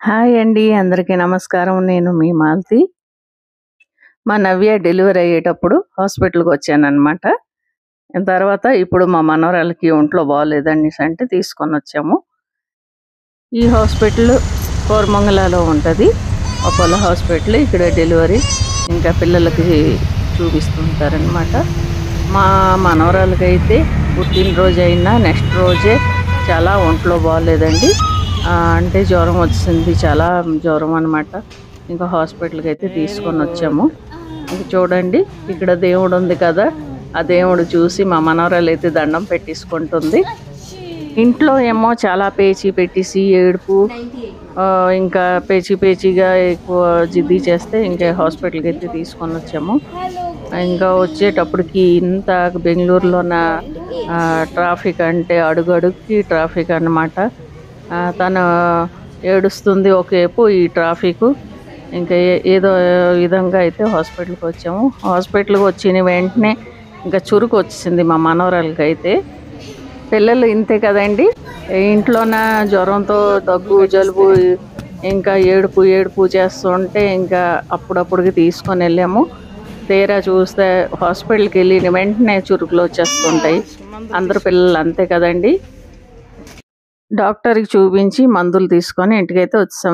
Hi అండి. అందరికీ నమస్కారం. నేను మీ మాలతి. మా నవ్య డెలివరీ అయ్యేటప్పుడు హాస్పిటల్‌కొచ్చాననమాట. తర్వాత ఇప్పుడు మా మనవరాలికి ఒంట్లో బాలేదనేసంటే తీసుకొనొచ్చాము. ఈ హాస్పిటల్ కోరమంగళలో ఉంటది. Apollo hospital. ఇక్కడ డెలివరీ ఇంకా పిల్లలకి చూపిస్తుంటారనమాట. మా మనవరాలికైతే పుట్టినరోజైనా నెక్స్ట్ రోజే చాలా ఒంట్లో బాలేదండి. అంటే జ్వరం వచ్చింది. చాలా జ్వరం అనమాట. ఇంకా హాస్పిటల్‌కి అయితే తీసుకొనొచ్చాము. ఇంక చూడండి ఇక్కడ దేవుడు ఉంది కదా! ఆ దేవుడు చూసి మా మనవరాలైతే దండం పెట్టేసుకుంటుంది. ఇంట్లో ఏమో చాలా పేచీ పెట్టేసి ఏడుపు, ఇంకా పేచీగా ఎక్కువ జిద్ది చేస్తే ఇంకా హాస్పిటల్‌కి అయితే తీసుకొనొచ్చాము. ఇంకా వచ్చేటప్పటికి ఇంత బెంగుళూరులోన ట్రాఫిక్ అంటే అడుగడుగుకి ట్రాఫిక్ అన్నమాట. తను ఏడుస్తుంది ఒకవైపు ఈ ట్రాఫిక్. ఇంకా ఏదో విధంగా అయితే హాస్పిటల్‌కి వచ్చాము. హాస్పిటల్‌కి వచ్చిన వెంటనే ఇంకా చురుకు వచ్చేసింది మా మనవరాలకి అయితే. పిల్లలు ఇంతే కదండి. ఇంట్లోన జ్వరంతో దగ్గు జలుబు ఇంకా ఏడుపు చేస్తుంటే ఇంకా అప్పుడప్పుడుకి తీసుకొని వెళ్ళాము. తీరా చూస్తే హాస్పిటల్‌కి వెళ్ళిన వెంటనే చురుకులు వచ్చేస్తుంటాయి. అందరు పిల్లలు అంతే కదండి. డాక్టర్‌కి చూపించి మందులు తీసుకొని ఇంటికైతే వచ్చేసాము.